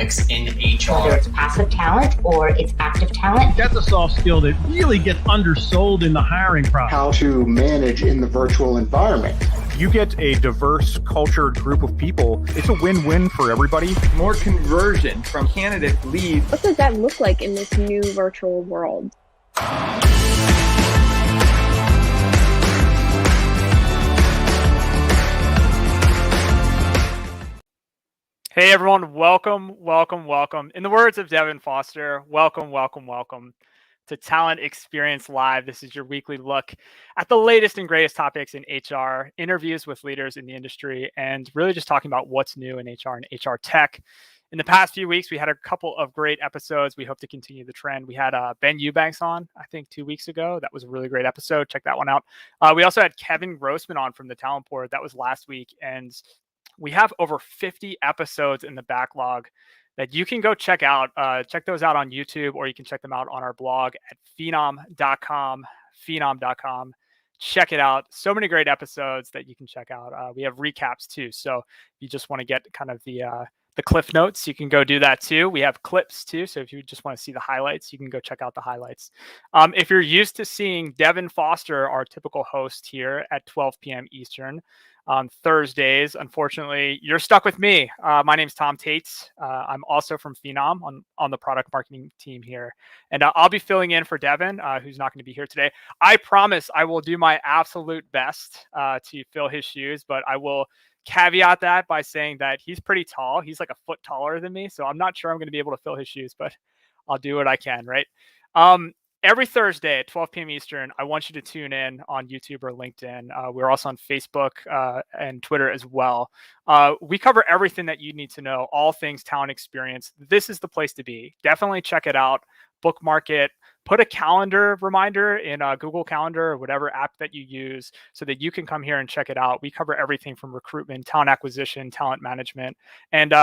topics in HR. Whether it's passive talent or it's active talent. That's a soft skill that really gets undersold in the hiring process. How to manage in the virtual environment. You get a diverse, cultured group of people. It's a win-win for everybody. More conversion from candidate leads. What does that look like in this new virtual world? Hey everyone, welcome. In the words of Devin Foster, welcome to Talent Experience Live. This is your weekly look at the latest and greatest topics in HR, interviews with leaders in the industry, and really just talking about what's new in HR and HR tech. In the past few weeks, we had a couple of great episodes. We hope to continue the trend. We had Ben Eubanks on, I think 2 weeks ago. That was a really great episode. Check that one out. We also had Kevin Grossman on from the Talent Board. That was last week. And we have over 50 episodes in the backlog that you can go check out. Check those out on YouTube, or you can check them out on our blog at phenom.com. Check it out. So many great episodes that you can check out. We have recaps too. So if you just want to get kind of the cliff notes, you can go do that too. We have clips too. So if you just want to see the highlights, you can go check out the highlights. If you're used to seeing Devin Foster, our typical host here at 12 p.m. Eastern, on Thursdays, unfortunately, you're stuck with me. My name's Tom Tates. I'm also from Phenom on the product marketing team here. And I'll be filling in for Devin, who's not going to be here today. I promise I will do my absolute best to fill his shoes, but I will caveat that by saying that he's pretty tall. He's like a foot taller than me. So I'm not sure I'm going to be able to fill his shoes, but I'll do what I can, right? Every Thursday at 12 p.m. Eastern, I want you to tune in on YouTube or LinkedIn. We're also on Facebook and Twitter as well. We cover everything that you need to know, all things talent experience. This is the place to be. Definitely check it out, bookmark it, put a calendar reminder in Google Calendar or whatever app that you use so that you can come here and check it out. We cover everything from recruitment, talent acquisition, talent management. And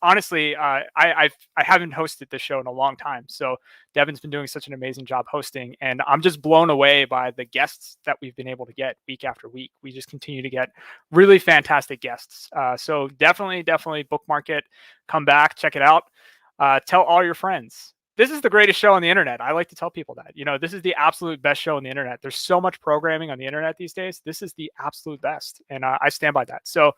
honestly, I haven't hosted this show in a long time. So Devin's been doing such an amazing job hosting. And I'm just blown away by the guests that we've been able to get week after week. We just continue to get really fantastic guests. So definitely bookmark it, come back, check it out. Tell all your friends. This is the greatest show on the internet. I like to tell people that, this is the absolute best show on the internet. There's so much programming on the internet these days. This is the absolute best. And I stand by that. So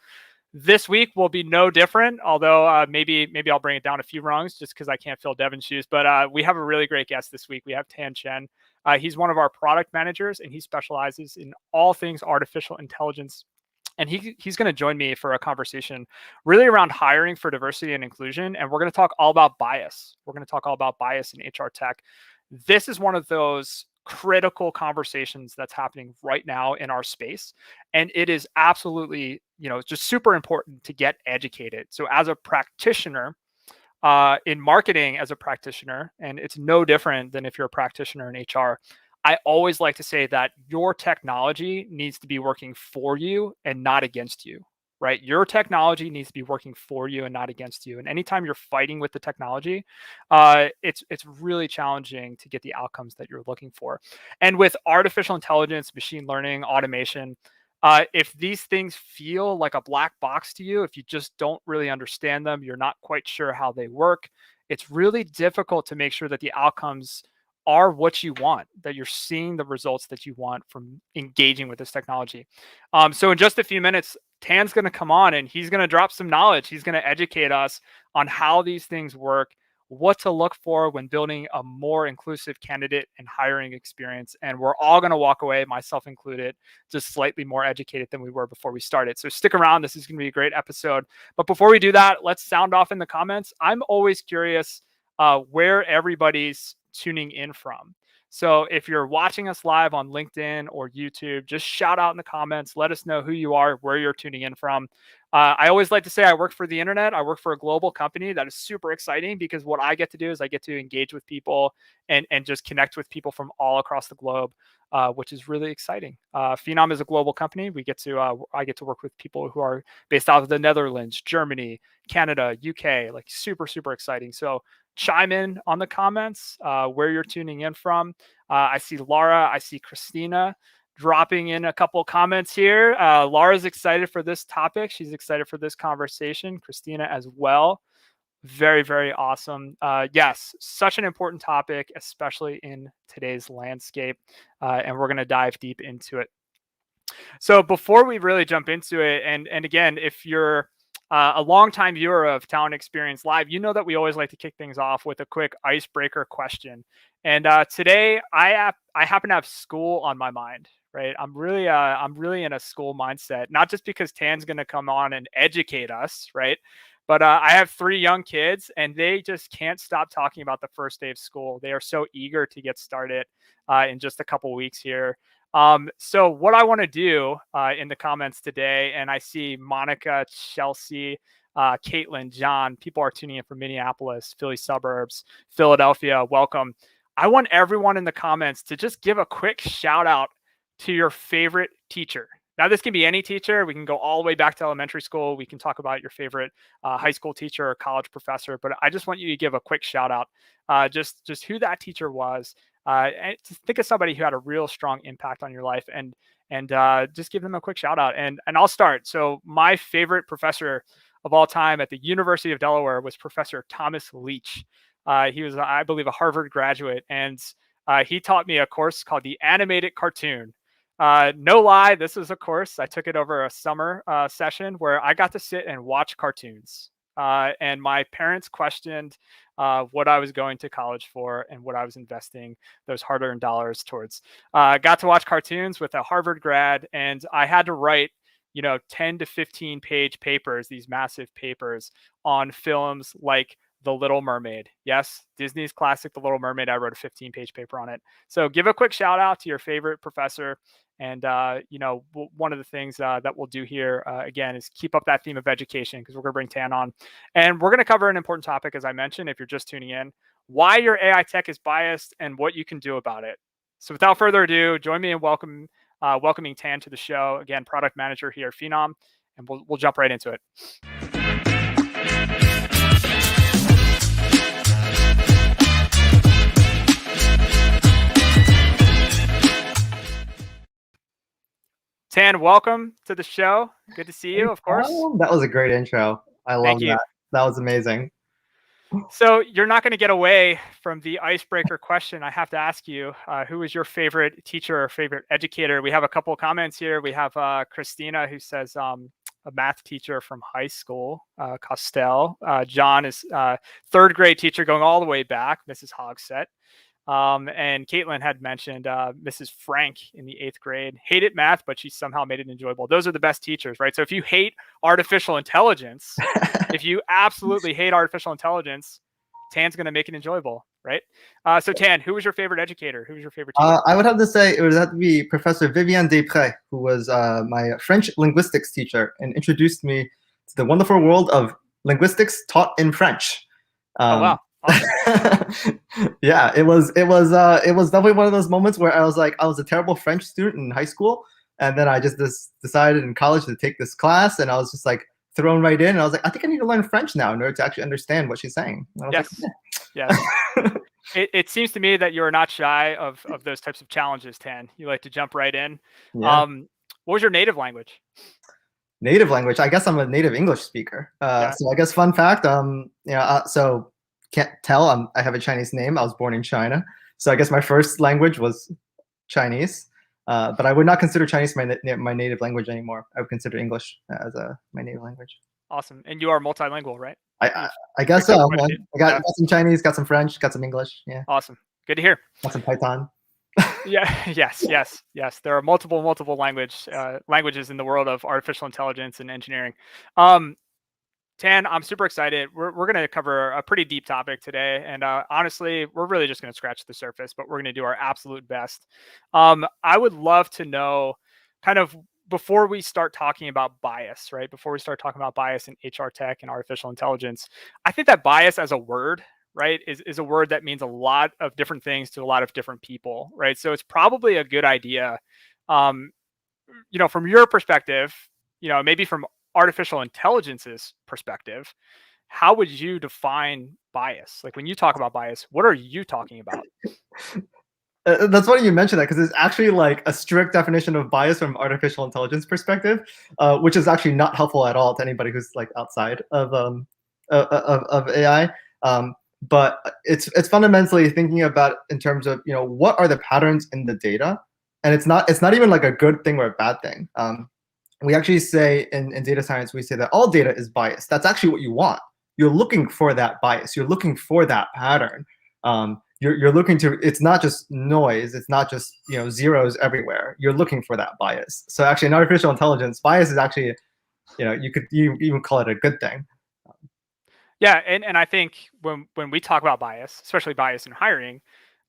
this week will be no different, although maybe I'll bring it down a few rungs just because I can't fill Devin's shoes. But we have a really great guest this week. We have Chen. He's one of our product managers, and he specializes in all things artificial intelligence. And he's going to join me for a conversation really around hiring for diversity and inclusion. And we're going to talk all about bias. We're going to talk all about bias in HR tech. This is one of those critical conversations that's happening right now in our space. And it is absolutely, just super important to get educated. So as a practitioner, in marketing as a practitioner, and it's no different than if you're a practitioner in HR, I always like to say that your technology needs to be working for you and not against you, right? Your technology needs to be working for you and not against you. And anytime you're fighting with the technology, it's really challenging to get the outcomes that you're looking for. And with artificial intelligence, machine learning, automation, if these things feel like a black box to you, if you just don't really understand them, you're not quite sure how they work, it's really difficult to make sure that the outcomes are what you want, that you're seeing the results that you want from engaging with this technology. So in just a few minutes, Tan's going to come on and he's going to drop some knowledge. He's going to educate us on how these things work, what to look for when building a more inclusive candidate and hiring experience. And we're all going to walk away, myself included, just slightly more educated than we were before we started. So stick around. This is going to be a great episode. But before we do that, let's sound off in the comments. I'm always curious where everybody's tuning in from. So if you're watching us live on LinkedIn or YouTube, just shout out in the comments. Let us know who you are, where you're tuning in from. I always like to say I work for the internet. I work for a global company. That is super exciting because what I get to do is I get to engage with people and just connect with people from all across the globe, which is really exciting. Phenom is a global company. I get to work with people who are based out of the Netherlands, Germany, Canada, UK, like super, super exciting. So chime in on the comments where you're tuning in from. I see Laura, I see Christina dropping in a couple comments here. Laura's excited for this topic. She's excited for this conversation. Christina as well. Very, very awesome. Yes, such an important topic, especially in today's landscape. And we're going to dive deep into it. So before we really jump into it, and again, if you're a longtime viewer of Talent Experience Live, you know that we always like to kick things off with a quick icebreaker question. And today, I happen to have school on my mind. Right, I'm really in a school mindset. Not just because Tan's going to come on and educate us, right? But I have 3 young kids, and they just can't stop talking about the first day of school. They are so eager to get started in just a couple weeks here. So what I want to do in the comments today, and I see Monica, Chelsea, Caitlin, John, people are tuning in from Minneapolis, Philly suburbs, Philadelphia. Welcome. I want everyone in the comments to just give a quick shout out to your favorite teacher. Now, this can be any teacher. We can go all the way back to elementary school. We can talk about your favorite high school teacher or college professor, but I just want you to give a quick shout out, just who that teacher was. And just think of somebody who had a real strong impact on your life, and just give them a quick shout out. And I'll start. So my favorite professor of all time at the University of Delaware was Professor Thomas Leach. He was, I believe, a Harvard graduate, and he taught me a course called the Animated Cartoon. No lie, this is a course. I took it over a summer session where I got to sit and watch cartoons. And my parents questioned what I was going to college for and what I was investing those hard-earned dollars towards. Got to watch cartoons with a Harvard grad, and I had to write, 10 to 15 page papers, these massive papers on films like The Little Mermaid. Yes, Disney's classic, The Little Mermaid. I wrote a 15-page paper on it. So give a quick shout out to your favorite professor. And, one of the things that we'll do here, again, is keep up that theme of education, because we're going to bring Tan on. And we're going to cover an important topic, as I mentioned, if you're just tuning in, why your AI tech is biased and what you can do about it. So without further ado, join me in welcoming Tan to the show. Again, product manager here at Phenom, and we'll jump right into it. Tan, welcome to the show. Good to see you, of course. That was a great intro. I love that. That was amazing. So you're not going to get away from the icebreaker question. I have to ask you, who is your favorite teacher or favorite educator? We have a couple of comments here. We have Christina, who says a math teacher from high school, Costell. John is third grade teacher going all the way back, Mrs. Hogsett. And Caitlin had mentioned Mrs. Frank in the 8th grade. Hated math, but she somehow made it enjoyable. Those are the best teachers, right? So if you hate artificial intelligence, if you absolutely hate artificial intelligence, Tan's going to make it enjoyable, right? So Tan, who was your favorite educator? Who was your favorite teacher? I would have to say it would have to be Professor Viviane Després, who was my French linguistics teacher and introduced me to the wonderful world of linguistics taught in French. Oh, wow. Awesome. Yeah, it was definitely one of those moments where I was a terrible French student in high school, and then I just decided in college to take this class, and I was just thrown right in, and I was like, I think I need to learn French now in order to actually understand what she's saying. Yes. Yes. It seems to me that you're not shy of those types of challenges, Tan. You like to jump right in. Yeah. What was your native language? Native language? I guess I'm a native English speaker. Yeah. So I guess fun fact, so can't tell, I have a Chinese name. I was born in China. So I guess my first language was Chinese. But I would not consider Chinese my native language anymore. I would consider English as my native language. Awesome. And you are multilingual, right? I guess so. I got some Chinese, got some French, got some English. Yeah. Awesome. Good to hear. Got some Python. Yeah. Yes. There are multiple languages in the world of artificial intelligence and engineering. Tan, I'm super excited. We're going to cover a pretty deep topic today. And honestly, we're really just going to scratch the surface, but we're going to do our absolute best. I would love to know, kind of before we start talking about bias, right? Before we start talking about bias in HR tech and artificial intelligence, I think that bias as a word, right, is a word that means a lot of different things to a lot of different people, right? So it's probably a good idea, from your perspective, maybe from artificial intelligence's perspective, how would you define bias? Like when you talk about bias, what are you talking about? That's funny you mentioned that, because it's actually a strict definition of bias from artificial intelligence perspective, which is actually not helpful at all to anybody who's outside of of AI. But it's fundamentally thinking about in terms of what are the patterns in the data, and it's not even like a good thing or a bad thing. We actually say in data science, we say that all data is biased. That's actually what you want. You're looking for that bias. You're looking for that pattern. You're looking to. It's not just noise. It's not just zeros everywhere. You're looking for that bias. So actually, in artificial intelligence, bias is actually, you even call it a good thing. Yeah, and I think when we talk about bias, especially bias in hiring,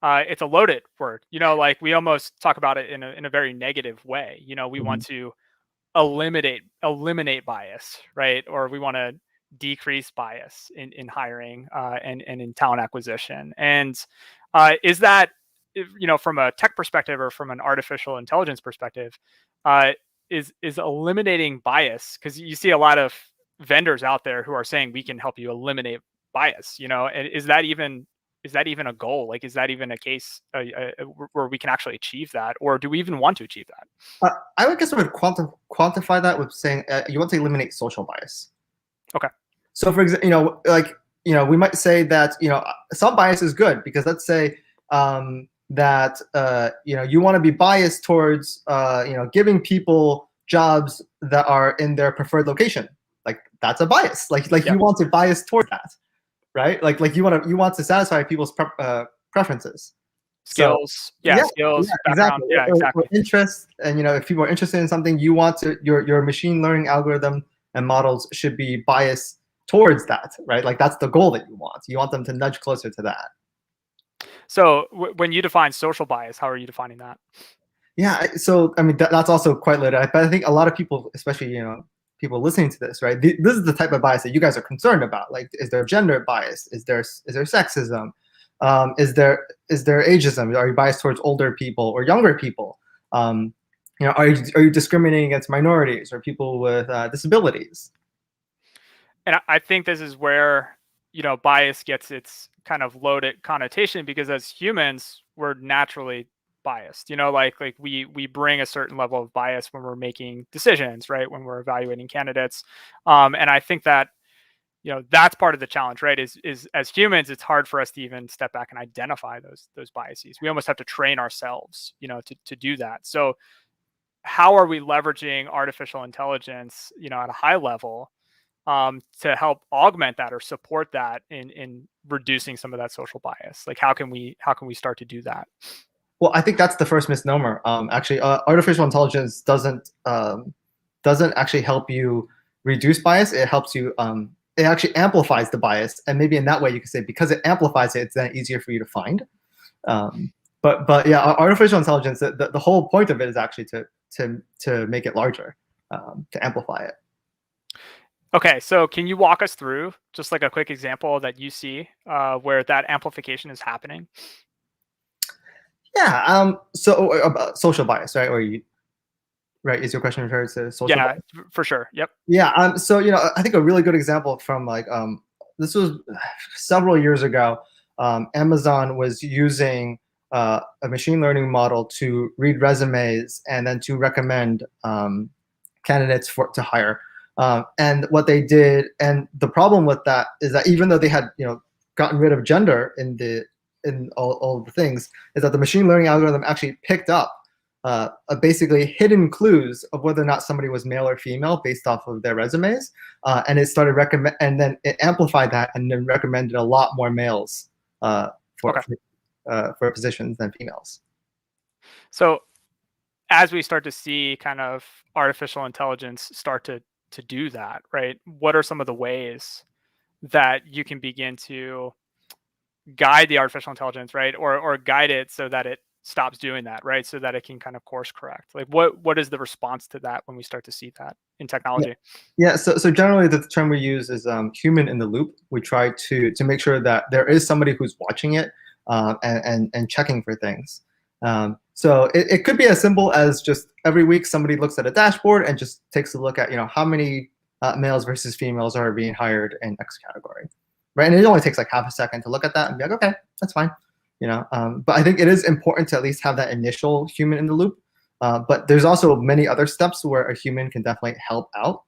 it's a loaded word. Like we almost talk about it in a very negative way. We want to eliminate bias, right? Or we want to decrease bias in hiring and in talent acquisition. And is that from a tech perspective or from an artificial intelligence perspective, is eliminating bias, because you see a lot of vendors out there who are saying we can help you eliminate bias, and is that even a goal? Like, is that even a case where we can actually achieve that, or do we even want to achieve that? I would guess I would quantify that with saying you want to eliminate social bias. Okay. So for example, we might say that some bias is good, because let's say that you want to be biased towards giving people jobs that are in their preferred location. Like that's a bias. Like Yeah. you want to bias toward that, right? Like you want to satisfy people's preferences. Skills, skills, background, exactly. Exactly. Or interest, and if people are interested in something, you want to your machine learning algorithm and models should be biased towards that, right? Like that's the goal that you want. You want them to nudge closer to that. So when you define social bias, how are you defining that? Yeah, so I mean that's also quite loaded, but I think a lot of people, especially people listening to this, right? This is the type of bias that you guys are concerned about. Like, is there gender bias? Is there sexism? Is there ageism? Are you biased towards older people or younger people? Are you discriminating against minorities or people with disabilities? And I think this is where bias gets its kind of loaded connotation, because as humans we're naturally biased. Like we bring a certain level of bias when we're making decisions, right? When we're evaluating candidates, and I think that that's part of the challenge, right? Is as humans, it's hard for us to even step back and identify those biases. We almost have to train ourselves, to do that. So how are we leveraging artificial intelligence, at a high level, to help augment that or support that in reducing some of that social bias? Like how can we start to do that? Well, I think that's the first misnomer. Actually, artificial intelligence doesn't actually help you reduce bias. It helps you. It actually amplifies the bias, and maybe in that way you could say because it amplifies it, it's then easier for you to find. But yeah, artificial intelligence. The whole point of it is actually to make it larger, to amplify it. Okay, so can you walk us through just like a quick example that you see where that amplification is happening? Yeah. So about social bias, right? Right? Is your question referred to social? Yeah, bias? for sure. Yep. Yeah. So I think a really good example from this was several years ago. Amazon was using a machine learning model to read resumes and then to recommend candidates to hire. And what they did, and the problem with that is that even though they had gotten rid of gender in all the things, is that the machine learning algorithm actually picked up basically hidden clues of whether or not somebody was male or female based off of their resumes, and it started and then it amplified that and then recommended a lot more males for positions than females. So as we start to see kind of artificial intelligence start to do that, right? What are some of the ways that you can begin to guide the artificial intelligence, right? Or guide it so that it stops doing that, right? So that it can kind of course correct. Like what is the response to that when we start to see that in technology? Yeah. So generally the term we use is human in the loop. We try to make sure that there is somebody who's watching it and checking for things. So it could be as simple as just every week somebody looks at a dashboard and just takes a look at how many males versus females are being hired in X category, right? And it only takes like half a second to look at that and be like, okay, that's fine, But I think it is important to at least have that initial human in the loop. But there's also many other steps where a human can definitely help out.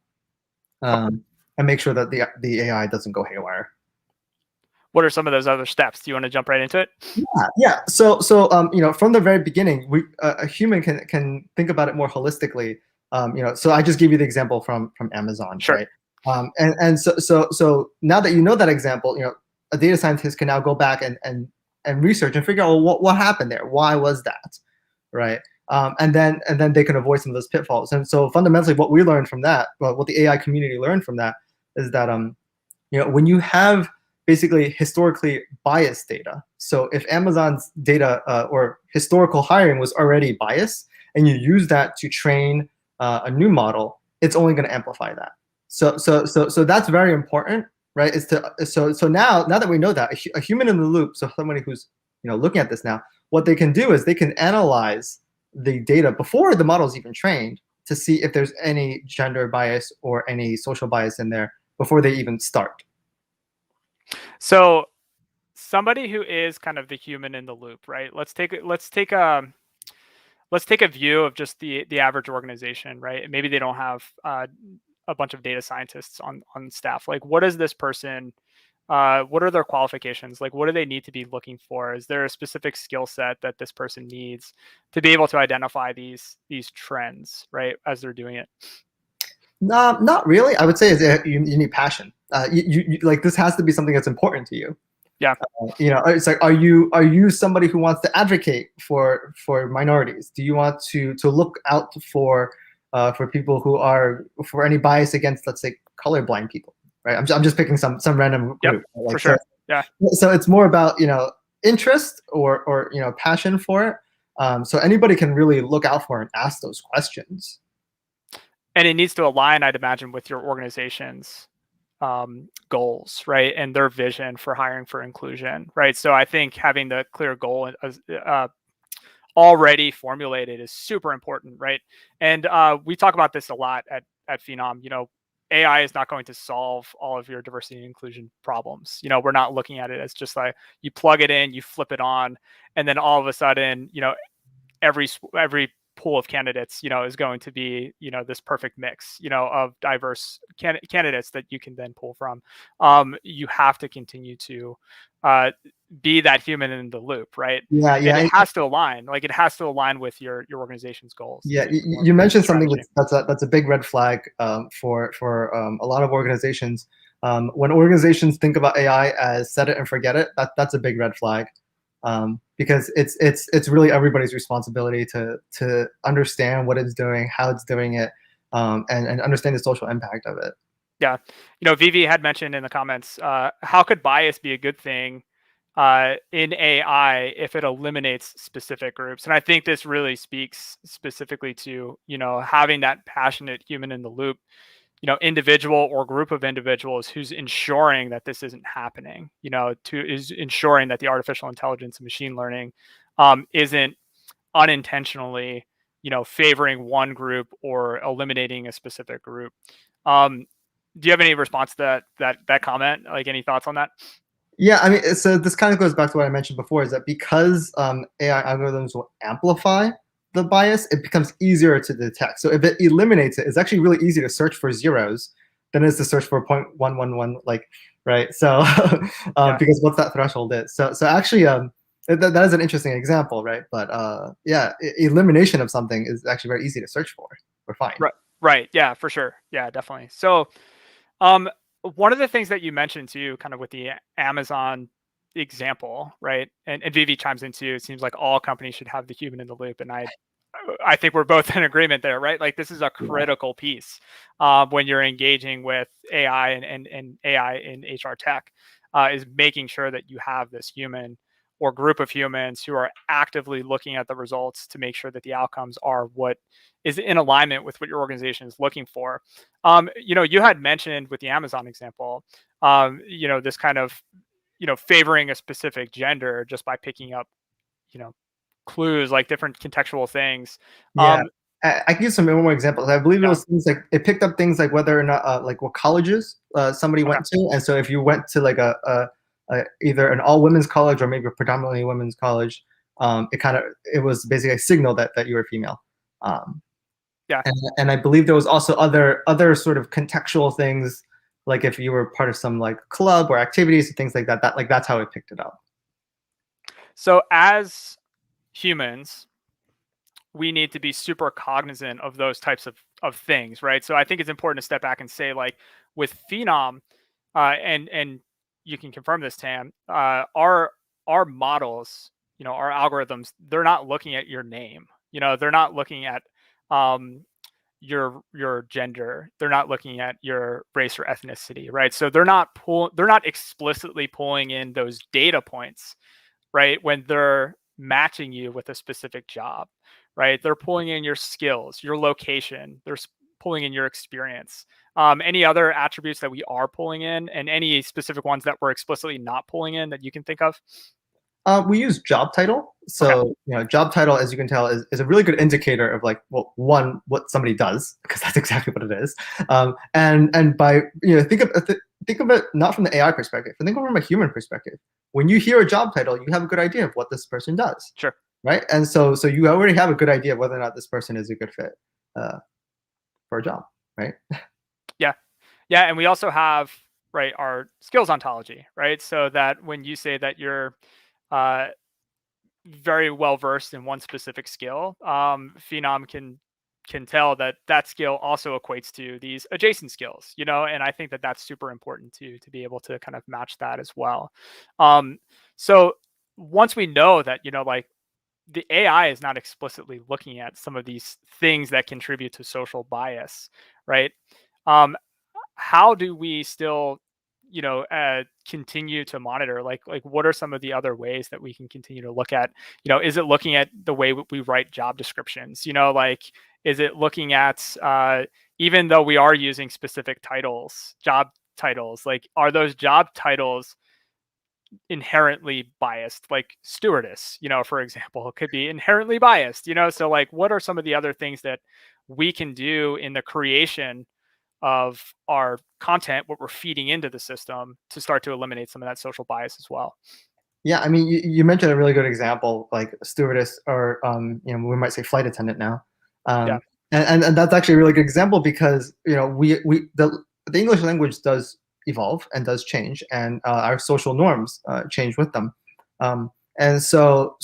make sure that the AI doesn't go haywire. What are some of those other steps? Do you want to jump right into it? Yeah. So from the very beginning, a human can think about it more holistically. So I just gave you the example from Amazon, Sure. right? And so now that you know that example, a data scientist can now go back and research and figure out what happened there. Why was that, right? And then they can avoid some of those pitfalls. And so fundamentally, what we learned from that, well, what the AI community learned from that, is that when you have basically historically biased data. So if Amazon's data or historical hiring was already biased, and you use that to train a new model, it's only going to amplify that. So that's very important, right? So now that we know that, a human in the loop, so somebody who's looking at this now, what they can do is they can analyze the data before the model is even trained to see if there's any gender bias or any social bias in there before they even start. So somebody who is kind of the human in the loop, right? Let's take a view of just the average organization, right? Maybe they don't have a bunch of data scientists on staff. Like, what is this person? What are their qualifications? Like, what do they need to be looking for? Is there a specific skill set that this person needs to be able to identify these trends, right, as they're doing it? Not really. I would say you need passion. You like, this has to be something that's important to you. Yeah. It's like, are you somebody who wants to advocate for minorities? Do you want to look out for people who are, for any bias against, let's say, colorblind people, right? I'm just picking some random group. Yep, like, for sure. Yeah. So it's more about interest or passion for it. So anybody can really look out for and ask those questions. And it needs to align, I'd imagine, with your organization's goals, right, and their vision for hiring for inclusion, right? So I think having the clear goal already formulated is super important, right? And we talk about this a lot at Phenom. AI is not going to solve all of your diversity and inclusion problems. We're not looking at it as just like you plug it in, you flip it on, and then all of a sudden, every pool of candidates, is going to be, this perfect mix, of diverse candidates that you can then pull from. You have to continue to be that human in the loop, right? Yeah. And it has to align. Like, it has to align with your organization's goals. Yeah, you mentioned something that's a big red flag for a lot of organizations. When organizations think about AI as set it and forget it, that's a big red flag. Because it's really everybody's responsibility to understand what it's doing, how it's doing it, and understand the social impact of it. Yeah. Vivi had mentioned in the comments, how could bias be a good thing in AI if it eliminates specific groups? And I think this really speaks specifically to, having that passionate human in the loop, individual or group of individuals who's ensuring that this isn't happening, is ensuring that the artificial intelligence and machine learning isn't unintentionally, favoring one group or eliminating a specific group. Do you have any response to that comment? Like, any thoughts on that? Yeah, I mean, so this kind of goes back to what I mentioned before, is that because AI algorithms will amplify the bias, it becomes easier to detect. So if it eliminates it, it's actually really easy to search for zeros than it is to search for 0.111, like, right? So because what's that threshold is. So actually, that is an interesting example, right? But elimination of something is actually very easy to search for. We're fine. Right. Yeah, for sure. Yeah, definitely. So one of the things that you mentioned too, kind of with the Amazon example, right? And Vivi chimes in too. It seems like all companies should have the human in the loop, and I think we're both in agreement there, right? Like, this is a critical piece when you're engaging with AI and AI in HR tech, is making sure that you have this human or group of humans who are actively looking at the results to make sure that the outcomes are what is in alignment with what your organization is looking for. You had mentioned with the Amazon example, this kind of, favoring a specific gender just by picking up, clues, like different contextual things. Yeah. I can give some more examples. I believe it was things like, it picked up things like whether or not like what colleges somebody went to. And so if you went to like either an all women's college or maybe a predominantly women's college, it was basically a signal that you were female. And I believe there was also other sort of contextual things like if you were part of some like club or activities and things like that, that's how it picked it up. So as humans, we need to be super cognizant of those types of things, right? So I think it's important to step back and say, like, with Phenom, and you can confirm this, Tam, our models, our algorithms, they're not looking at your name. They're not looking at your gender. They're not looking at your race or ethnicity, right? So they're not explicitly pulling in those data points, right, when they're matching you with a specific job, right? They're pulling in your skills, your location, they're pulling in your experience. Any other attributes that we are pulling in, and any specific ones that we're explicitly not pulling in that you can think of? We use job title. So, job title, as you can tell, is a really good indicator of like, well, one, what somebody does, because that's exactly what it is. And by, think of it not from the AI perspective, but think of it from a human perspective. When you hear a job title, you have a good idea of what this person does. Sure. Right. And so you already have a good idea of whether or not this person is a good fit for a job. Right. Yeah. Yeah. And we also have, right, our skills ontology, right? So that when you say that you're very well versed in one specific skill, Phenom can tell that skill also equates to these adjacent skills, and I think that that's super important to be able to kind of match that as well. So once we know that, like, the AI is not explicitly looking at some of these things that contribute to social bias, right? How do we still continue to monitor, like what are some of the other ways that we can continue to look at, is it looking at the way we write job descriptions, like, is it looking at, even though we are using specific titles, job titles, like, are those job titles inherently biased? Like stewardess, for example, could be inherently biased, so like, what are some of the other things that we can do in the creation of our content, what we're feeding into the system, to start to eliminate some of that social bias as well? Yeah, I mean, you mentioned a really good example, like stewardess, or we might say flight attendant now. Yeah. And that's actually a really good example because the English language does evolve and does change, and our social norms change with them. And so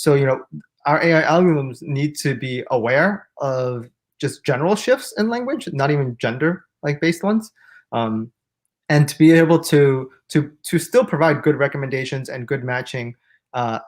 our AI algorithms need to be aware of just general shifts in language, not even gender like based ones, and to be able to still provide good recommendations and good matching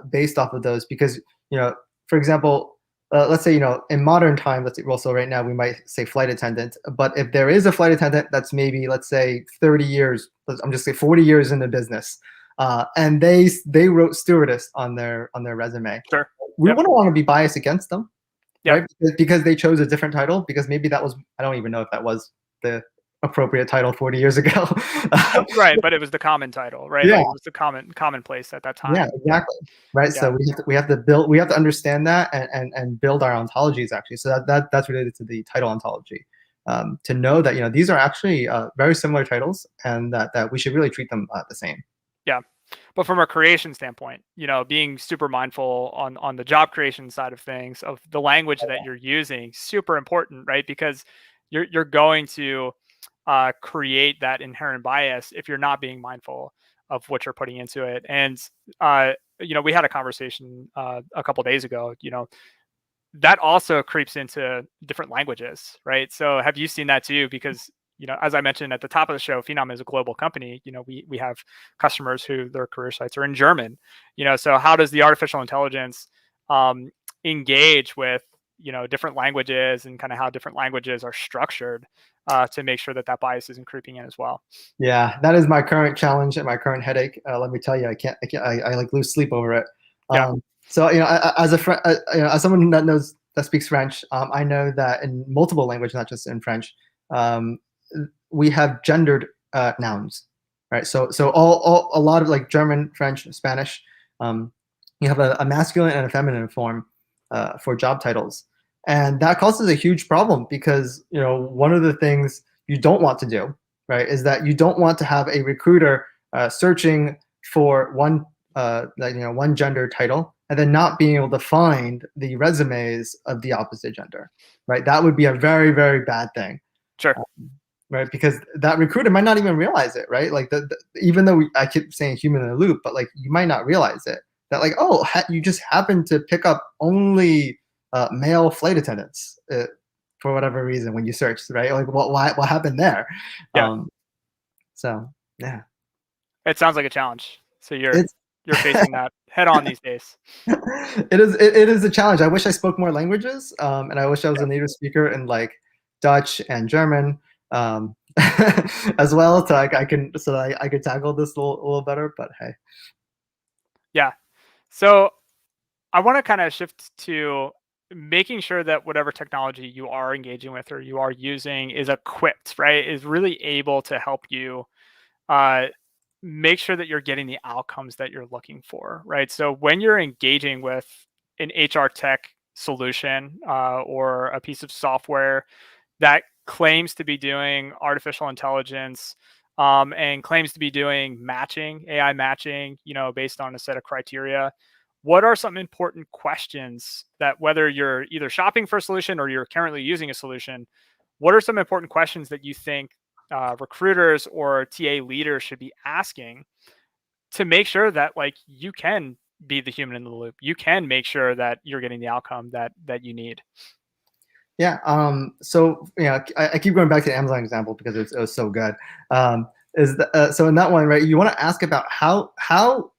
based off of those. Because for example, let's say in modern time, so right now we might say flight attendant, but if there is a flight attendant that's maybe, let's say, 30 years, I'm just say 40 years in the business, and they wrote stewardess on their resume. Sure. We wouldn't want to be biased against them, Yep. right? Because they chose a different title, because maybe that was, I don't even know if that was the appropriate title 40 years ago. Right, but it was the common title, right? Yeah. Like, it was the commonplace at that time. Yeah, exactly. Right. Yeah. So we have to understand that and build our ontologies actually. So that's related to the title ontology. To know that these are actually very similar titles, and that we should really treat them the same. Yeah. But from a creation standpoint, being super mindful on the job creation side of things, of the language that you're using, super important, right? Because you're going to create that inherent bias if you're not being mindful of what you're putting into it. And we had a conversation a couple days ago. That also creeps into different languages, right? So have you seen that too? Because as I mentioned at the top of the show, Phenom is a global company. We have customers who their career sites are in German. So how does the artificial intelligence engage with different languages, and kind of how different languages are structured to make sure that bias isn't creeping in as well? Yeah, that is my current challenge and my current headache. Let me tell you, I like lose sleep over it. Yeah. So as a friend, as someone that speaks French, I know that in multiple languages, not just in French, we have gendered nouns, right? So a lot of, like, German, French, Spanish, you have a masculine and a feminine form for job titles. And that causes a huge problem because, one of the things you don't want to do, right, is that you don't want to have a recruiter searching for one gender title and then not being able to find the resumes of the opposite gender, right? That would be a very, very bad thing. Sure. right? Because that recruiter might not even realize it, right? Like even though I keep saying human in the loop, but like you might not realize it. That like, oh, you just happen to pick up only male flight attendants for whatever reason when you search, right? Like what happened there? Yeah. So yeah, It sounds like a challenge. So you're it's facing that head on these days. it is a challenge. I wish I spoke more languages, and I wish I was a native speaker in like Dutch and German as well, so I could tackle this a little better. But hey, Yeah. So I want to kind of shift to making sure that whatever technology you are engaging with or you are using is equipped, right? Is really able to help you uh, make sure that you're getting the outcomes that you're looking for, right? So when you're engaging with an HR tech solution or a piece of software that claims to be doing artificial intelligence and claims to be doing matching, AI matching, based on a set of criteria, what are some important questions that whether you're either shopping for a solution or you're currently using a solution, what are some important questions that you think recruiters or TA leaders should be asking to make sure that like you can be the human in the loop, you can make sure that you're getting the outcome that you need? yeah. So I keep going back to the Amazon example because it was so good. So in that one, right? You want to ask about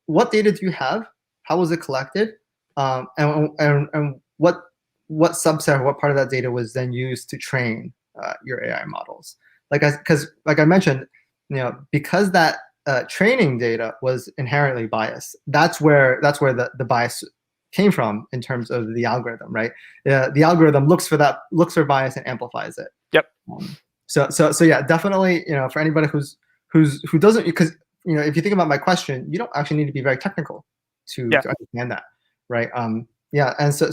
what data do you have? How was it collected? And what subset or what part of that data was then used to train your AI models? Because like I mentioned, because that training data was inherently biased. That's where the bias came from in terms of the algorithm, right? The algorithm looks for bias and amplifies it. Yep. So yeah, definitely, for anybody who doesn't, because if you think about my question, you don't actually need to be very technical to understand that, right? Yeah, and so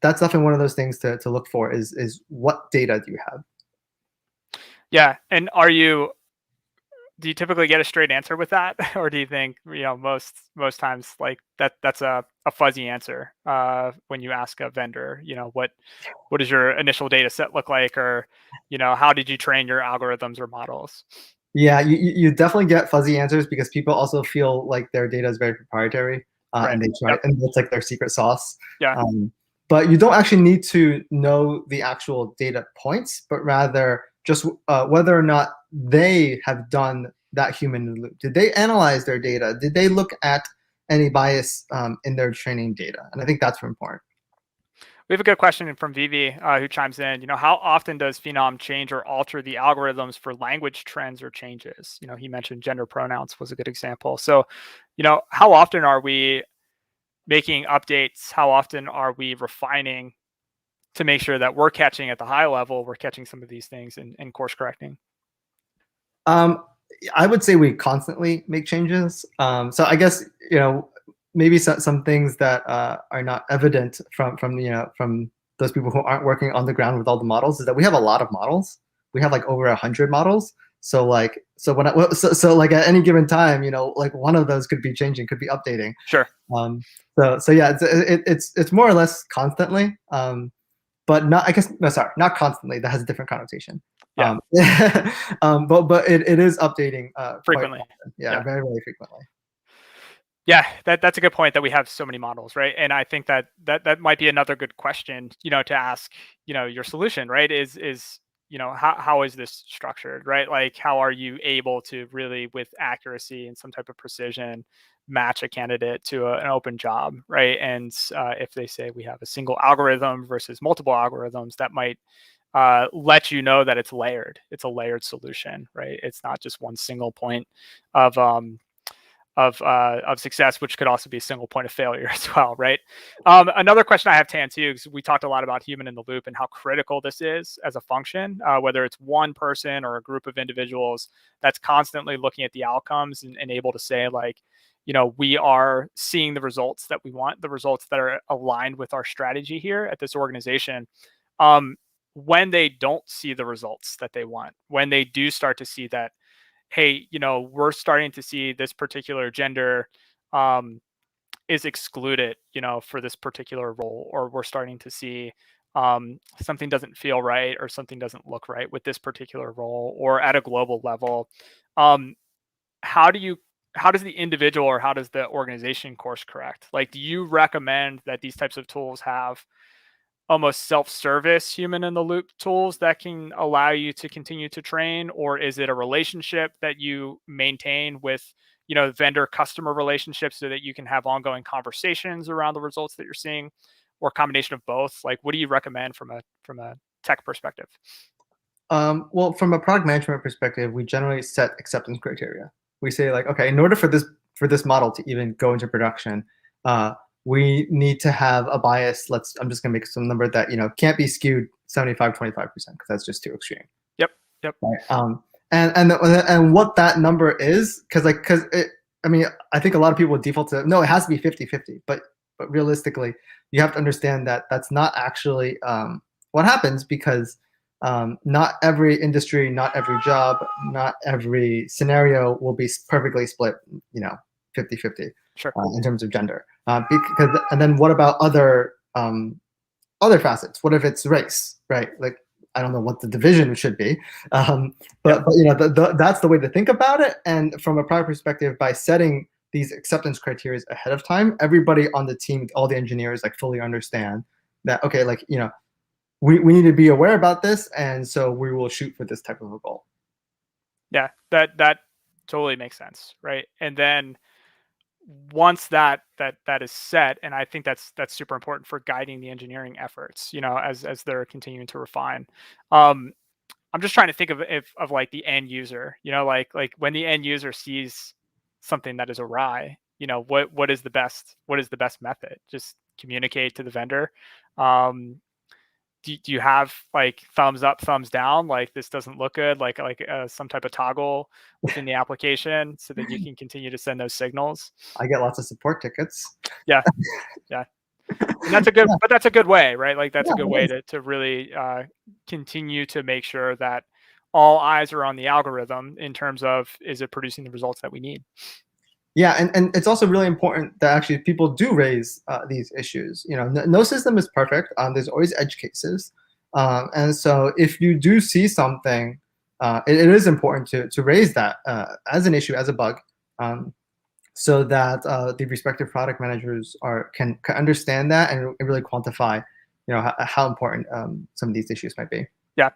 that's definitely one of those things to look for is what data do you have? Yeah, and do you typically get a straight answer with that, or do you think most times like that's a fuzzy answer when you ask a vendor? What does your initial data set look like, or how did you train your algorithms or models? Yeah, you definitely get fuzzy answers because people also feel like their data is very proprietary, Right. and they try, and it's like their secret sauce. Yeah. But you don't actually need to know the actual data points, but rather just whether or not they have done that human in the loop. Did they analyze their data? Did they look at any bias in their training data? And I think that's important. We have a good question from Vivi who chimes in. How often does Phenom change or alter the algorithms for language trends or changes? He mentioned gender pronouns was a good example. So, how often are we making updates? How often are we refining to make sure that we're catching at the high level, we're catching some of these things and course correcting? I would say we constantly make changes. So I guess maybe some things that are not evident from those people who aren't working on the ground with all the models is that we have a lot of models. We have like over 100 models. So like like at any given time, like one of those could be changing, could be updating. Sure. So yeah, it's more or less constantly. But not, I guess, no, sorry, not constantly. That has a different connotation. Yeah. But it is updating frequently. Yeah, very, very frequently. Yeah, that's a good point that we have so many models, right? And I think that might be another good question, to ask, your solution, right? Is how is this structured, right? Like, how are you able to really, with accuracy and some type of precision, match a candidate to an open job, right? And if they say we have a single algorithm versus multiple algorithms, that might let you know that it's layered. It's a layered solution, right? It's not just one single point of success, which could also be a single point of failure as well, right? Another question I have, Tan, too, because we talked a lot about human in the loop and how critical this is as a function, whether it's one person or a group of individuals that's constantly looking at the outcomes and able to say, like, we are seeing the results that we want, the results that are aligned with our strategy here at this organization. When they don't see the results that they want, when they do start to see that, hey, we're starting to see this particular gender is excluded, for this particular role, or we're starting to see something doesn't feel right or something doesn't look right with this particular role or at a global level. Um, how does the individual or how does the organization course correct? Like, do you recommend that these types of tools have almost self-service human in the loop tools that can allow you to continue to train, or is it a relationship that you maintain with vendor customer relationships so that you can have ongoing conversations around the results that you're seeing, or a combination of both? Like, what do you recommend from a tech perspective? Well, from a product management perspective, we generally set acceptance criteria. We say like, okay, in order for this model to even go into production, we need to have a bias. I'm just gonna make some number that can't be skewed 75-25% because that's just too extreme. Yep. Right. And what that number is, because I mean, I think a lot of people default to no, it has to be 50-50, but realistically, you have to understand that that's not actually what happens, because not every industry, not every job, not every scenario will be perfectly split, 50-50 Sure. in terms of gender. And then what about other facets? What if it's race, right? Like, I don't know what the division should be, but that's the way to think about it. And from a product perspective, by setting these acceptance criteria ahead of time, everybody on the team, all the engineers, like fully understand that, okay, like, we need to be aware about this, and so we will shoot for this type of a goal. Yeah, that totally makes sense, right? And then once that is set, and I think that's super important for guiding the engineering efforts, as they're continuing to refine. I'm just trying to think of like the end user, like when the end user sees something that is awry, what is the best method? Just communicate to the vendor. Do you have like thumbs up, thumbs down, like this doesn't look good, like some type of toggle within the application so that you can continue to send those signals? I get lots of support tickets. Yeah. And that's a good, but that's a good way, right? Like that's a good way it is. to really continue to make sure that all eyes are on the algorithm in terms of, is it producing the results that we need? Yeah, and it's also really important that actually people do raise these issues. No system is perfect. There's always edge cases, and so if you do see something, it is important to raise that as an issue, as a bug, so that the respective product managers can understand that and really quantify, how important some of these issues might be. Yeah.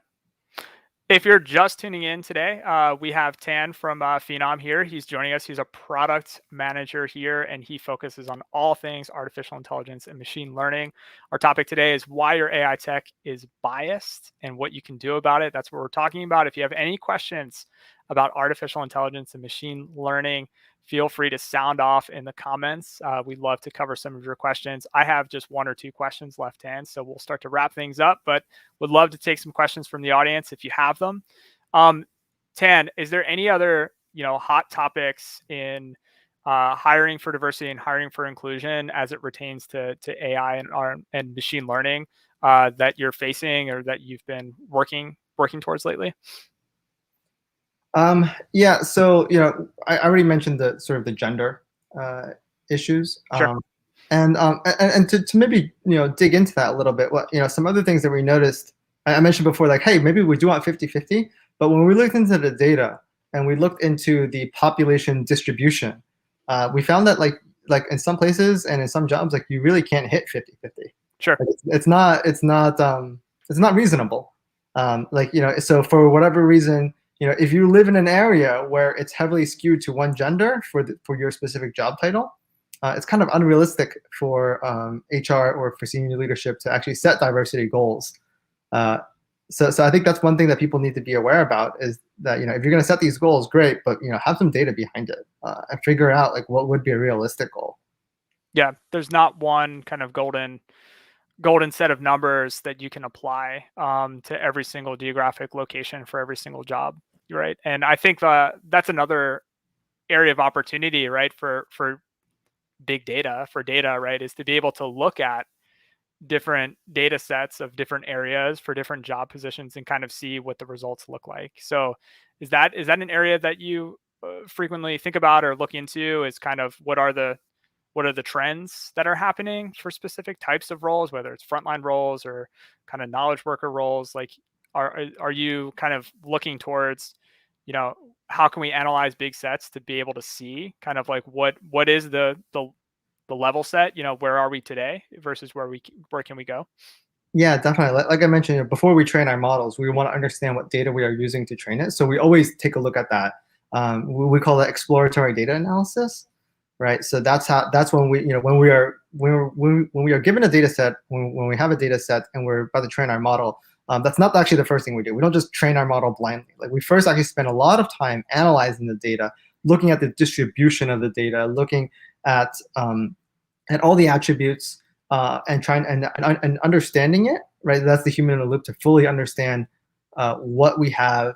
If you're just tuning in today, we have Chen from Phenom here. He's joining us. He's a product manager here, and he focuses on all things artificial intelligence and machine learning. Our topic today is why your AI tech is biased and what you can do about it. That's what we're talking about. If you have any questions about artificial intelligence and machine learning, feel free to sound off in the comments. We'd love to cover some of your questions. I have just 1 or 2 questions left in, so we'll start to wrap things up, but would love to take some questions from the audience if you have them. Tan, is there any other hot topics in hiring for diversity and hiring for inclusion as it pertains to AI and machine learning that you're facing or that you've been working towards lately? Yeah, so I already mentioned the sort of the gender issues. Sure. And to maybe dig into that a little bit, what some other things that we noticed, I mentioned before, like, hey, maybe we do want 50-50, but when we looked into the data and we looked into the population distribution, we found that like in some places and in some jobs, like, you really can't hit 50-50. Sure. Like, it's not reasonable. So for whatever reason, if you live in an area where it's heavily skewed to one gender for your specific job title, it's kind of unrealistic for HR or for senior leadership to actually set diversity goals. So I think that's one thing that people need to be aware about, is that if you're going to set these goals, great, but have some data behind it and figure out like what would be a realistic goal. Yeah, there's not one kind of golden set of numbers that you can apply to every single geographic location for every single job, right? And I think that's another area of opportunity, right, for big data, right, is to be able to look at different data sets of different areas for different job positions and kind of see what the results look like. So is that an area that you frequently think about or look into, is kind of what are the what are the trends that are happening for specific types of roles, whether it's frontline roles or kind of knowledge worker roles? Like, are you kind of looking towards, how can we analyze big sets to be able to see kind of like what is the level set, where are we today versus where can we go? Yeah, definitely. Like I mentioned, before we train our models, we want to understand what data we are using to train it. So we always take a look at that. We call it exploratory data analysis, right? So that's when when we are given a data set, when we have a data set and we're about to train our model, that's not actually the first thing we do. We don't just train our model blindly. Like, we first actually spend a lot of time analyzing the data, looking at the distribution of the data, looking at all the attributes, and trying and understanding it, right? That's the human in the loop, to fully understand what we have,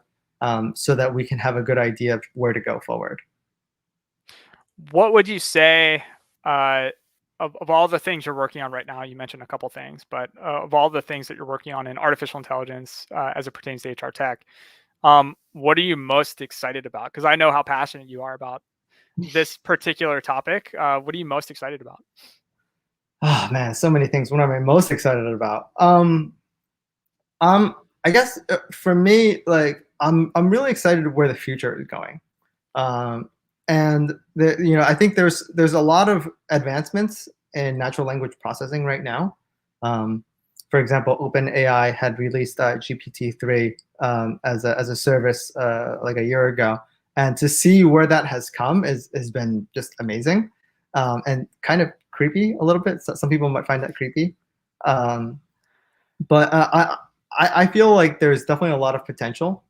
so that we can have a good idea of where to go forward. What would you say, of all the things you're working on right now? You mentioned a couple things, but of all the things that you're working on in artificial intelligence as it pertains to HR tech, what are you most excited about? Because I know how passionate you are about this particular topic. What are you most excited about? Oh man, so many things. What am I most excited about? I guess for me, like, I'm really excited where the future is going. And I think there's a lot of advancements in natural language processing right now. For example, OpenAI had released GPT-3 as a service like a year ago, and to see where that has come has been just amazing, and kind of creepy a little bit. So some people might find that creepy, but I feel like there's definitely a lot of potential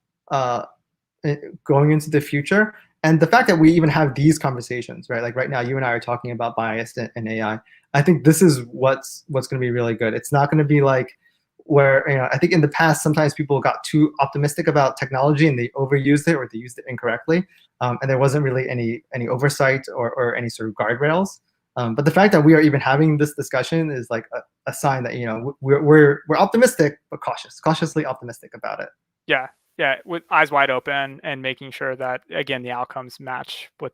going into the future. And the fact that we even have these conversations, right? Like right now, you and I are talking about bias and AI. I think this is what's going to be really good. It's not going to be like where, I think in the past, sometimes people got too optimistic about technology and they overused it, or they used it incorrectly. And there wasn't really any oversight or any sort of guardrails. But the fact that we are even having this discussion is like a sign that, we're optimistic, but cautiously optimistic about it. Yeah, with eyes wide open and making sure that, again, the outcomes match what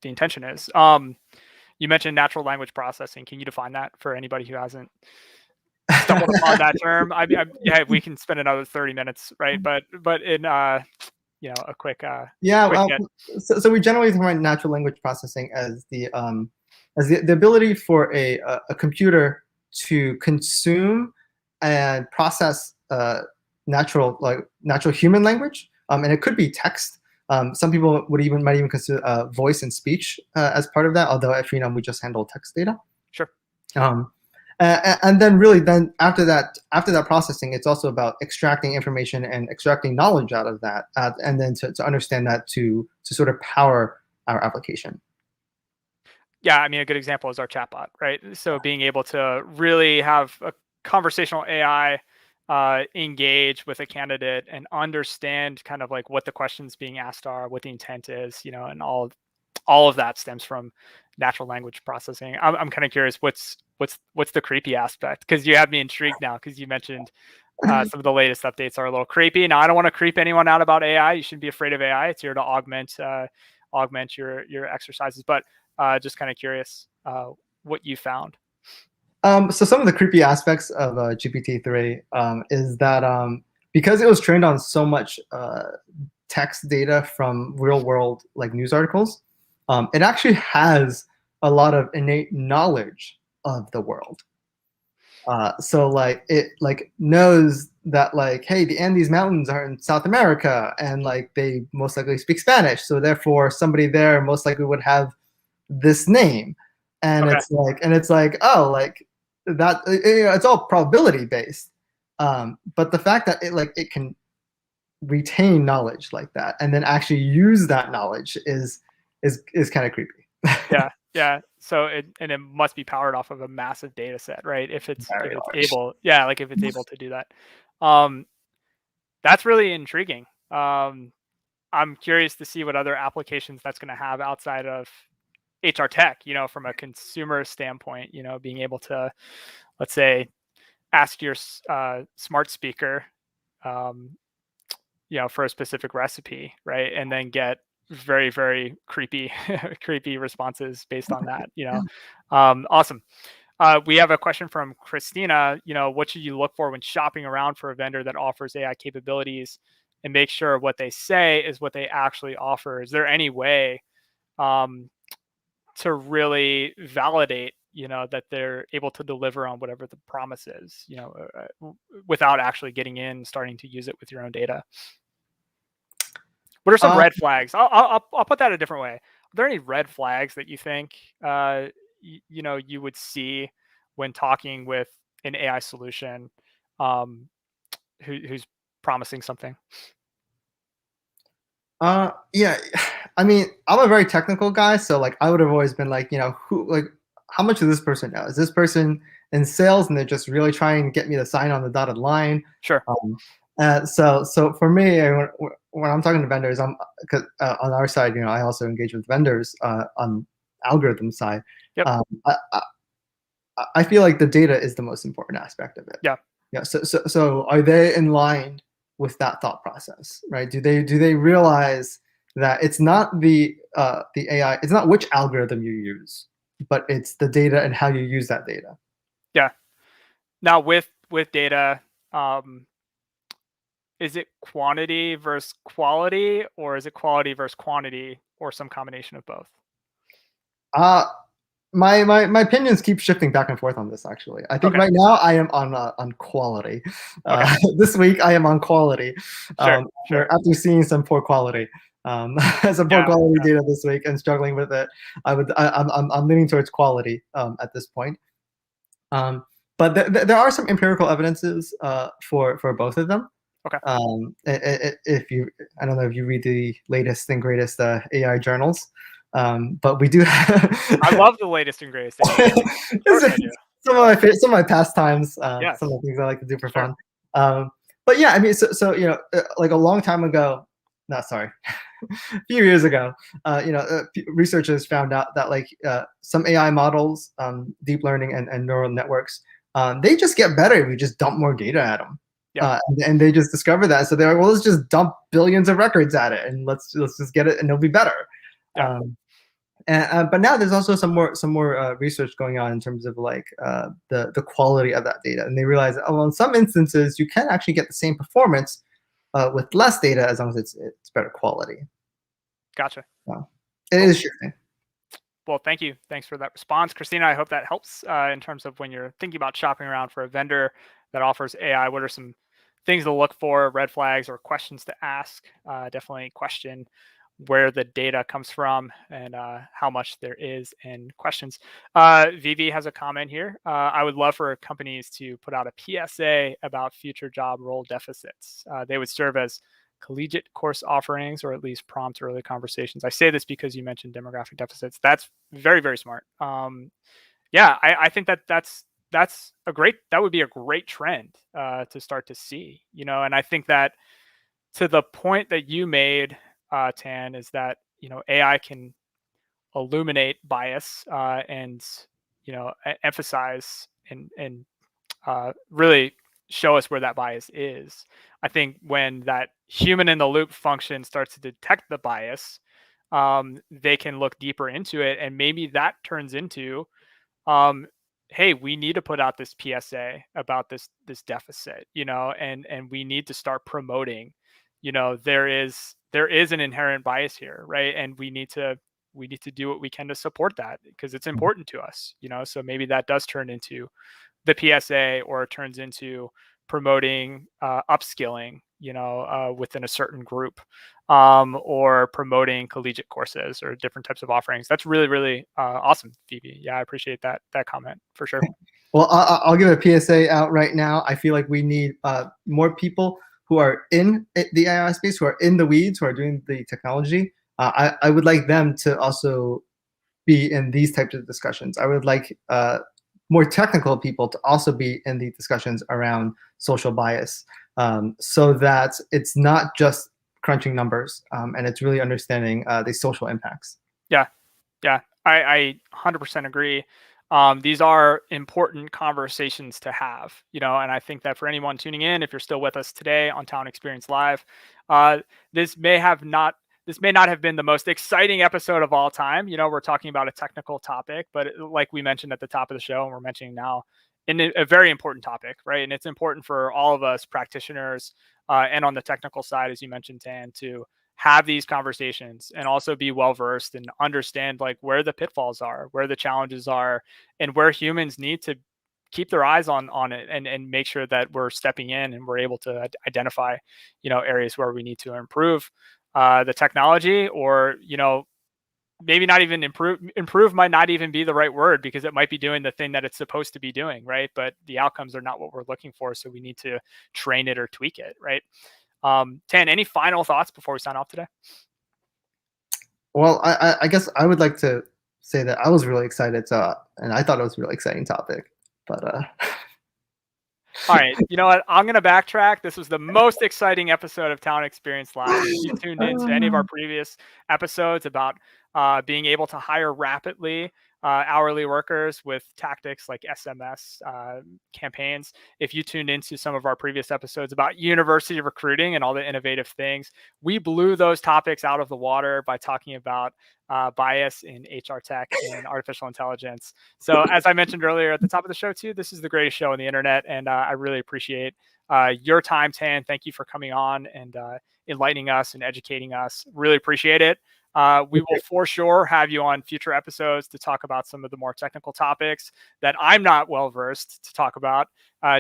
the intention is. You mentioned natural language processing. Can you define that for anybody who hasn't stumbled upon that term? Yeah, we can spend another 30 minutes, right? But in a quick so we generally define natural language processing as the ability for a computer to consume and process natural human language, and it could be text. Some people might even consider voice and speech as part of that. Although at Phenom we just handle text data. Sure. And then after that processing, it's also about extracting information and extracting knowledge out of that, and then to understand that to sort of power our application. Yeah, I mean, a good example is our chatbot, right? So being able to really have a conversational AI engage with a candidate and understand kind of like what the questions being asked are, what the intent is, and all of that stems from natural language processing. I'm kind of curious, what's the creepy aspect? Because you have me intrigued now, because you mentioned some of the latest updates are a little creepy. Now, I don't want to creep anyone out about AI. You shouldn't be afraid of AI. It's here to augment your exercises. But just kind of curious what you found. So some of the creepy aspects of GPT-3 is that because it was trained on so much text data from real world like news articles, it actually has a lot of innate knowledge of the world. So like it knows that like, hey, the Andes Mountains are in South America, and like they most likely speak Spanish, so therefore somebody there most likely would have this name, and Okay. it's like oh, like that, it's all probability based, but the fact that it can retain knowledge like that and then actually use that knowledge is kind of creepy. Yeah. So it must be powered off of a massive data set, right? If it's able, if it's able to do that. That's really intriguing. I'm curious to see what other applications that's going to have outside of HR tech, from a consumer standpoint, being able to, let's say, ask your smart speaker, for a specific recipe, right? And then get very, very creepy, creepy responses based on that. Awesome. We have a question from Christina. What should you look for when shopping around for a vendor that offers AI capabilities, and make sure what they say is what they actually offer? Is there any way to really validate, that they're able to deliver on whatever the promise is, without actually getting in and starting to use it with your own data? What are some red flags? I'll put that a different way. Are there any red flags that you think you would see when talking with an AI solution who's promising something? Yeah, I mean, I'm a very technical guy, so like I would have always been like, how much does this person know? Is this person in sales and they're just really trying to get me to sign on the dotted line? Sure. So for me, when I'm talking to vendors, on our side, I also engage with vendors on algorithm side. Yep. I feel like the data is the most important aspect of it. Yeah. Yeah. So are they in line with that thought process, right? Do they realize that it's not the AI, it's not which algorithm you use, but it's the data and how you use that data. Yeah. Now with data, is it quantity versus quality, or is it quality versus quantity, or some combination of both? My opinions keep shifting back and forth on this. Actually, I think Okay. right now I am on quality. Okay. This week I am on quality. Sure. After seeing some poor quality, some poor quality data this week and struggling with it, I'm leaning towards quality at this point. But there are some empirical evidences for both of them. Okay. I don't know if you read the latest and greatest AI journals. But we do have I love the latest and greatest. Some of my pastimes, Yes. some of the things I like to do for fun. But yeah, I mean, so like a long time ago, a few years ago, researchers found out that like some AI models, deep learning and neural networks, they just get better if you just dump more data at them. Yeah. And they just discovered that, so they're like, well, let's just dump billions of records at it, and let's just get it, and it'll be better. Yeah. But now there's also some more research going on in terms of like the quality of that data, and they realize that, well, in some instances you can actually get the same performance with less data as long as it's better quality. Gotcha. So it is shifting. Well, thank you. Thanks for that response, Christina. I hope that helps in terms of when you're thinking about shopping around for a vendor that offers AI. What are some things to look for, red flags, or questions to ask? Definitely question where the data comes from and how much there is in questions. Vivi has a comment here. I would love for companies to put out a PSA about future job role deficits. They would serve as collegiate course offerings, or at least prompt early conversations. I say this because you mentioned demographic deficits. That's very, very smart. Yeah, I think that would be a great trend to start to see, and I think that to the point that you made, Tan, is that AI can illuminate bias and emphasize and really show us where that bias is. I think when that human in the loop function starts to detect the bias, they can look deeper into it, and maybe that turns into, hey, we need to put out this PSA about this deficit, and we need to start promoting, there is an inherent bias here, right? And we need to do what we can to support that because it's important to us, so maybe that does turn into the PSA, or it turns into promoting upskilling, within a certain group, or promoting collegiate courses or different types of offerings. That's really, really awesome, Phoebe. Yeah, I appreciate that comment for sure. Well, I'll give a PSA out right now. I feel like we need more people who are in the AI space, who are in the weeds, who are doing the technology. I would like them to also be in these types of discussions. I would like more technical people to also be in the discussions around social bias, so that it's not just crunching numbers, and it's really understanding the social impacts. Yeah, I 100% agree. These are important conversations to have, and I think that for anyone tuning in, if you're still with us today on Town Experience Live, this may have not this may not have been the most exciting episode of all time. We're talking about a technical topic, but like we mentioned at the top of the show, and we're mentioning now, in a very important topic, right? And it's important for all of us practitioners and on the technical side, as you mentioned, Tan, to have these conversations and also be well versed and understand like where the pitfalls are, where the challenges are, and where humans need to keep their eyes on it and make sure that we're stepping in and we're able to identify, areas where we need to improve the technology, or, maybe not even improve might not even be the right word, because it might be doing the thing that it's supposed to be doing, right? But the outcomes are not what we're looking for. So we need to train it or tweak it, right? Tan, any final thoughts before we sign off today? Well, I guess I would like to say that I was really excited and I thought it was a really exciting topic, but all right, you know what? I'm going to backtrack. This was the most exciting episode of Talent Experience Live. If you tuned into any of our previous episodes about being able to hire rapidly hourly workers with tactics like SMS campaigns, if you tuned into some of our previous episodes about university recruiting and all the innovative things, we blew those topics out of the water by talking about bias in HR tech and artificial intelligence. So as I mentioned earlier at the top of the show too, this is the greatest show on the internet, and I really appreciate your time, Tan. Thank you for coming on and enlightening us and educating us. Really appreciate it. We will for sure have you on future episodes to talk about some of the more technical topics that I'm not well versed to talk about.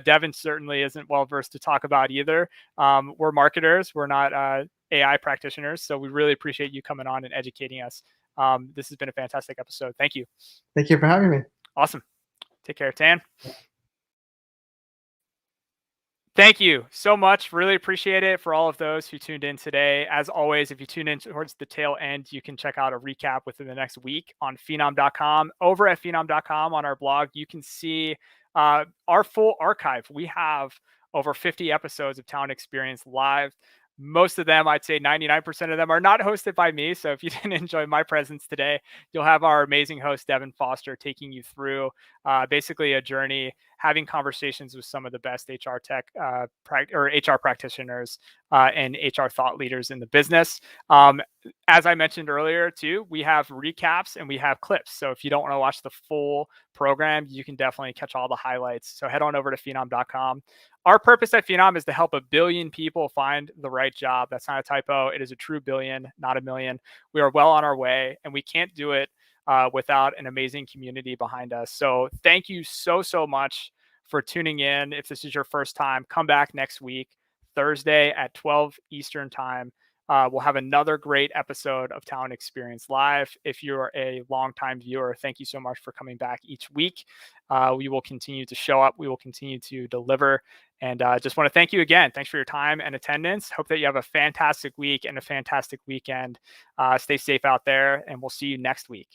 Devin certainly isn't well versed to talk about either. We're marketers. We're not AI practitioners. So we really appreciate you coming on and educating us. This has been a fantastic episode. Thank you. thank you for having me. Awesome. Take care, Tan. Thank you so much. Really appreciate it for all of those who tuned in today. As always, if you tune in towards the tail end, you can check out a recap within the next week on phenom.com. Over at phenom.com on our blog, you can see our full archive. We have over 50 episodes of Talent Experience Live. Most of them, I'd say 99% of them, are not hosted by me. So if you didn't enjoy my presence today, you'll have our amazing host, Devin Foster, taking you through basically a journey, having conversations with some of the best HR tech or HR practitioners and HR thought leaders in the business. As I mentioned earlier, too, we have recaps and we have clips. So if you don't want to watch the full program, you can definitely catch all the highlights. So head on over to phenom.com. Our purpose at Phenom is to help 1 billion people find the right job. That's not a typo. It is a true billion, not a million. We are well on our way, and we can't do it without an amazing community behind us. So thank you so much for tuning in. If this is your first time, come back next week, Thursday at 12 Eastern time. We'll have another great episode of Talent Experience Live. If you're a longtime viewer, thank you so much for coming back each week. We will continue to show up. We will continue to deliver. And just want to thank you again. Thanks for your time and attendance. Hope that you have a fantastic week and a fantastic weekend. Stay safe out there, and we'll see you next week.